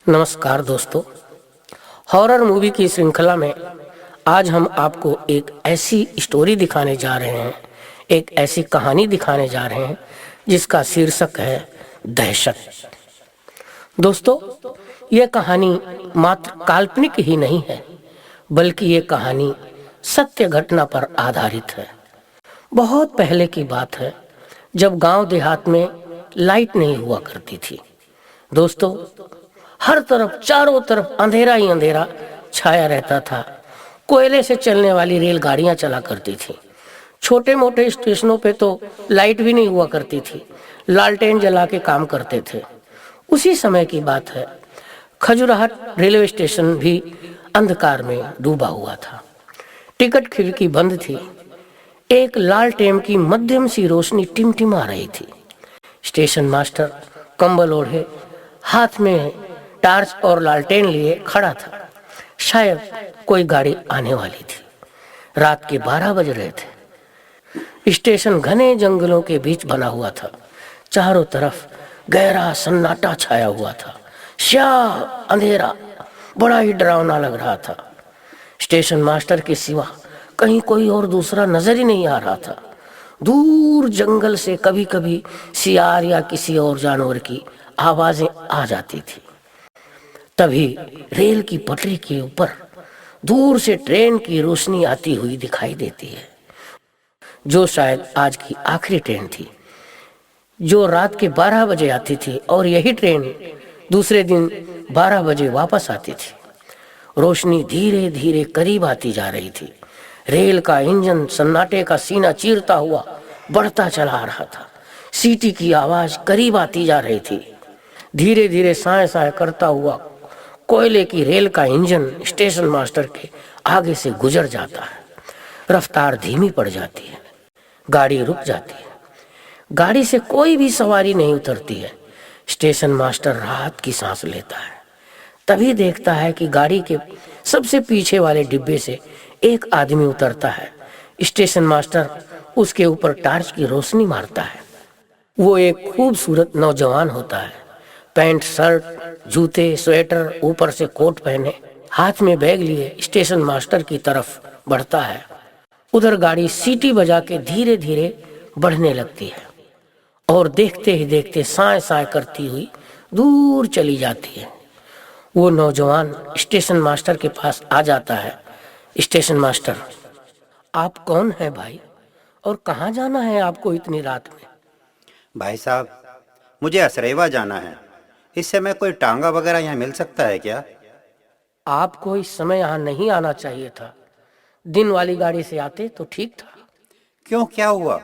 नमस्कार दोस्तों, horror movie की श्रृंखला में आज हम आपको एक ऐसी स्टोरी दिखाने जा रहे हैं, एक ऐसी कहानी दिखाने जा रहे हैं जिसका शीर्षक है दहशत। दोस्तों, यह कहानी मात्र काल्पनिक ही नहीं है, बल्कि ये कहानी सत्य घटना पर आधारित है। बहुत पहले की बात है, जब गांव देहात में लाइट नहीं हुआ करती थी। दोस्तों, हर तरफ चारों तरफ अंधेरा ही अंधेरा छाया रहता था। कोयले से चलने वाली रेलगाड़ियां चला करती थी। छोटे मोटे स्टेशनों पे तो लाइट भी नहीं हुआ करती थी, लालटेन जला के काम करते थे। उसी समय की बात है, खजुराहोट रेलवे स्टेशन भी अंधकार में डूबा हुआ था। टिकट खिड़की बंद थी। एक लालटेन की मध्यम सी रोशनी टिमटिमा रही थी। स्टेशन मास्टर कंबल ओढ़े, हाथ में टार्च और लालटेन लिए खड़ा था। शायद कोई गाड़ी आने वाली थी। रात के 12 बज रहे थे। स्टेशन घने जंगलों के बीच बना हुआ था। चारों तरफ गहरा सन्नाटा छाया हुआ था। स्याह अंधेरा बड़ा ही डरावना लग रहा था। स्टेशन मास्टर के सिवा कहीं कोई और दूसरा नजर ही नहीं आ रहा था। दूर जंगल से कभी कभी सियार या किसी और जानवर की आवाजें आ जाती थी। तभी रेल की पटरी के ऊपर दूर से ट्रेन की रोशनी आती हुई दिखाई देती है, जो शायद आज की आखिरी ट्रेन थी, जो रात के 12 बजे आती थी और यही ट्रेन दूसरे दिन 12 बजे वापस आती थी। रोशनी धीरे धीरे करीब आती जा रही थी। रेल का इंजन सन्नाटे का सीना चीरता हुआ बढ़ता चला आ रहा था। सीटी की आवाज करीब आती जा रही थी। धीरे धीरे साए साए करता हुआ कोयले की रेल का इंजन स्टेशन मास्टर के आगे से गुजर जाता है। रफ्तार धीमी पड़ जाती है। गाड़ी रुक जाती है। गाड़ी से कोई भी सवारी नहीं उतरती है। स्टेशन मास्टर राहत की सांस लेता है। तभी देखता है कि गाड़ी के सबसे पीछे वाले डिब्बे से एक आदमी उतरता है। स्टेशन मास्टर उसके ऊपर टार्च की रोशनी मारता है। वो एक खूबसूरत नौजवान होता है। पैंट, शर्ट, जूते, स्वेटर, ऊपर से कोट पहने, हाथ में बैग लिए स्टेशन मास्टर की तरफ बढ़ता है। उधर गाड़ी सीटी बजा के धीरे धीरे बढ़ने लगती है और देखते ही देखते साए साए करती हुई दूर चली जाती है। वो नौजवान स्टेशन मास्टर के पास आ जाता है। स्टेशन मास्टर, आप कौन हैं भाई, और कहाँ जाना है आपको इतनी रात में? भाई साहब, मुझे असरेवा जाना है। इस समय कोई टांगा वगैरह यहाँ मिल सकता है क्या? आपको इस समय यहाँ नहीं आना चाहिए था। दिन वाली गाड़ी से आते तो ठीक था। क्यों, क्या हुआ?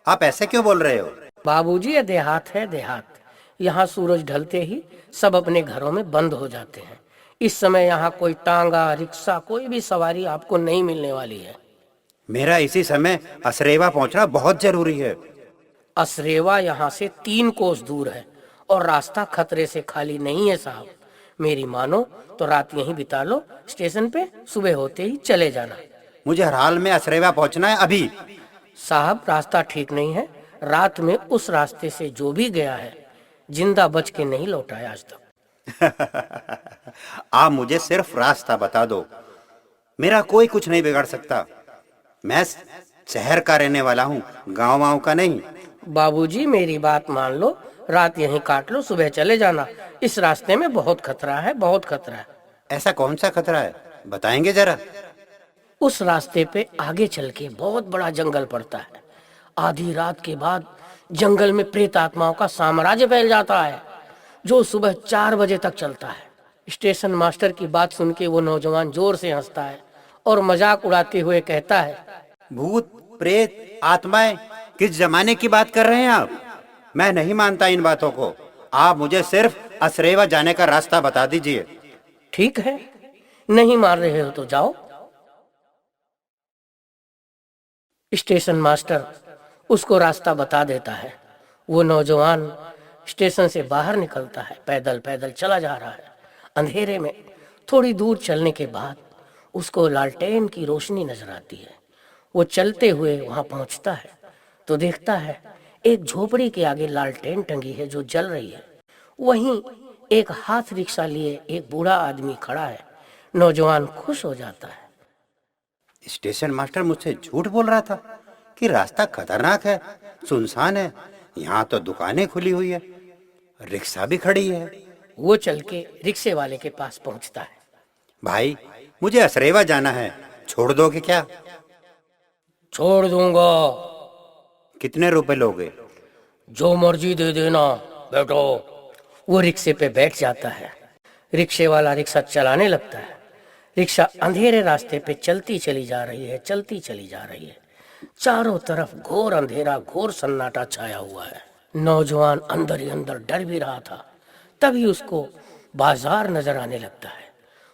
आप ऐसे क्यों बोल रहे हो? बाबूजी, ये देहात है, देहात। यहाँ सूरज ढलते ही सब अपने घरों में बंद हो जाते हैं। इस समय यहाँ कोई टांगा, रिक्शा, कोई भी सवारी आपको नहीं मिलने वाली है। मेरा इसी समय असरेवा पहुंचना बहुत जरूरी है। असरेवा यहाँ से 3 कोस दूर है और रास्ता खतरे से खाली नहीं है साहब। मेरी मानो तो रात यहीं बिता लो स्टेशन पे, सुबह होते ही चले जाना। मुझे हर हाल में असरेवा पहुंचना है अभी। साहब, रास्ता ठीक नहीं है। रात में उस रास्ते से जो भी गया है, जिंदा बच के नहीं लौटा है आज तक। आप मुझे सिर्फ रास्ता बता दो, मेरा कोई कुछ नहीं बिगाड़ सकता। मैं शहर का रहने वाला हूँ, गाँव वाँव का नहीं। बाबूजी, मेरी बात मान लो, रात यहीं काट लो, सुबह चले जाना। इस रास्ते में बहुत खतरा है, बहुत खतरा है। ऐसा कौन सा खतरा है, बताएंगे जरा? उस रास्ते पे आगे चल के बहुत बड़ा जंगल पड़ता है। आधी रात के बाद जंगल में प्रेत आत्माओं का साम्राज्य फैल जाता है, जो सुबह 4 बजे तक चलता है। स्टेशन मास्टर की बात सुन के वो नौजवान जोर से हंसता है और मजाक उड़ाते हुए कहता है, भूत, प्रेत, आत्माएं, किस जमाने की बात कर रहे हैं आप? मैं नहीं मानता इन बातों को। आप मुझे सिर्फ असरेवा जाने का रास्ता बता दीजिए। ठीक है, नहीं मान रहे हो तो जाओ। स्टेशन मास्टर उसको रास्ता बता देता है। वो नौजवान स्टेशन से बाहर निकलता है, पैदल पैदल चला जा रहा है। अंधेरे में थोड़ी दूर चलने के बाद उसको लालटेन की रोशनी नजर आती है। वो चलते हुए वहां पहुंचता है तो देखता है एक झोपड़ी के आगे लालटेन टंगी है जो जल रही है। वहीं एक हाथ रिक्शा लिए एक बूढ़ा आदमी खड़ा है। नौजवान खुश हो जाता है। स्टेशन मास्टर मुझसे झूठ बोल रहा था कि रास्ता खतरनाक है, सुनसान है। यहाँ तो दुकानें खुली हुई है, रिक्शा भी खड़ी है। वो चल के रिक्शे वाले के पास पहुंचता है। भाई, मुझे असरेवा जाना है, छोड़ दोगे क्या? छोड़ दूंगा। कितने रुपए लोगे? जो मर्जी दे देना, बैठो। वो रिक्शे पे बैठ जाता है। रिक्शे वाला रिक्शा चलाने लगता है। रिक्शा अंधेरे रास्ते पे चलती चली जा रही है, चलती चली जा रही है। चारों तरफ घोर अंधेरा, घोर सन्नाटा छाया हुआ है। नौजवान अंदर ही अंदर डर भी रहा था। तभी उसको बाजार नजर आने लगता है।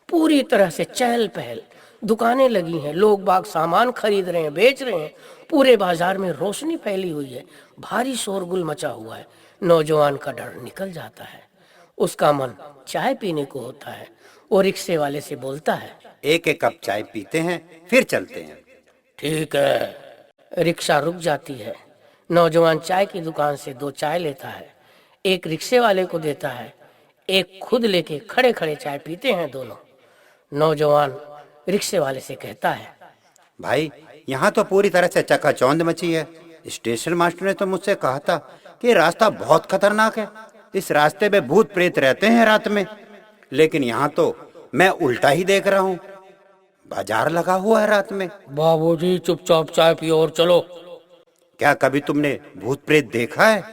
पूरी तरह से चहल पहल, दुकानें लगी हैं, लोग बाग सामान खरीद रहे हैं, बेच रहे हैं। पूरे बाजार में रोशनी फैली हुई है, भारी शोरगुल मचा हुआ है। नौजवान का डर निकल जाता है। उसका मन चाय पीने को होता है। वो रिक्शे वाले से बोलता है, एक एक कप चाय पीते हैं, फिर चलते हैं। ठीक है। रिक्शा रुक जाती है। नौजवान चाय की दुकान से 2 चाय लेता है, एक रिक्शे वाले को देता है, एक खुद लेके खड़े खड़े चाय पीते हैं दोनों। नौजवान रिक्शे वाले से कहता है, भाई, यहाँ तो पूरी तरह से चकाचौंध मची है। स्टेशन मास्टर ने तो मुझसे कहा था कि रास्ता बहुत खतरनाक है, इस रास्ते पे भूत प्रेत रहते हैं रात में। लेकिन यहाँ तो मैं उल्टा ही देख रहा हूँ, बाजार लगा हुआ है रात में। बाबूजी चुपचाप चाय पियो और चलो। क्या कभी तुमने भूत प्रेत देखा है?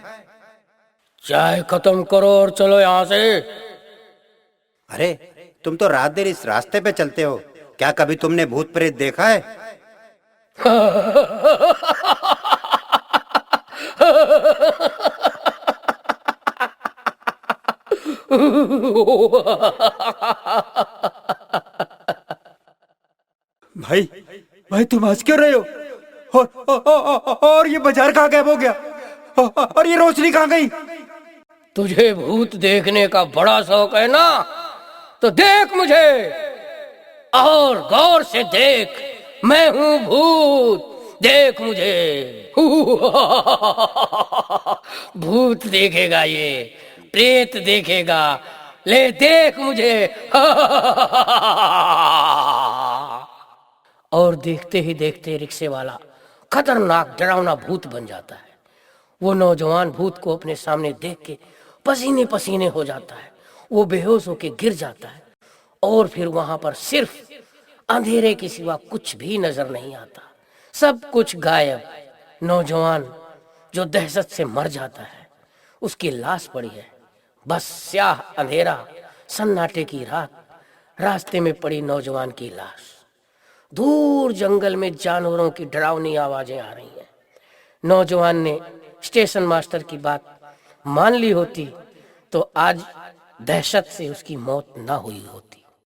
चाय खत्म करो और चलो यहाँ से। अरे, तुम तो रात देर इस रास्ते पे चलते हो, क्या कभी तुमने भूत प्रेत देखा है? भाई, भाई तुम हंस क्यों रहे हो? और ये बाजार कहाँ गायब हो गया? और ये रोशनी कहाँ गई? तुझे भूत देखने का बड़ा शौक है ना, तो देख मुझे और गौर से देख। मैं हूँ भूत, देख मुझे। भूत देखेगा, ये प्रेत देखेगा, ले देख मुझे। और देखते ही देखते रिक्शे वाला खतरनाक डरावना भूत बन जाता है। वो नौजवान भूत को अपने सामने देख के पसीने पसीने हो जाता है। वो बेहोश होके गिर जाता है और फिर वहां पर सिर्फ अंधेरे के सिवा कुछ भी नजर नहीं आता। सब कुछ गायब। नौजवान जो दहशत से मर जाता है, उसकी लाश पड़ी है। बस स्याह अंधेरा, सन्नाटे की रात, रास्ते में पड़ी नौजवान की लाश। दूर जंगल में जानवरों की डरावनी आवाजें आ रही हैं। नौजवान ने स्टेशन मास्टर की बात मान ली होती तो आज दहशत से उसकी मौत ना हुई होती।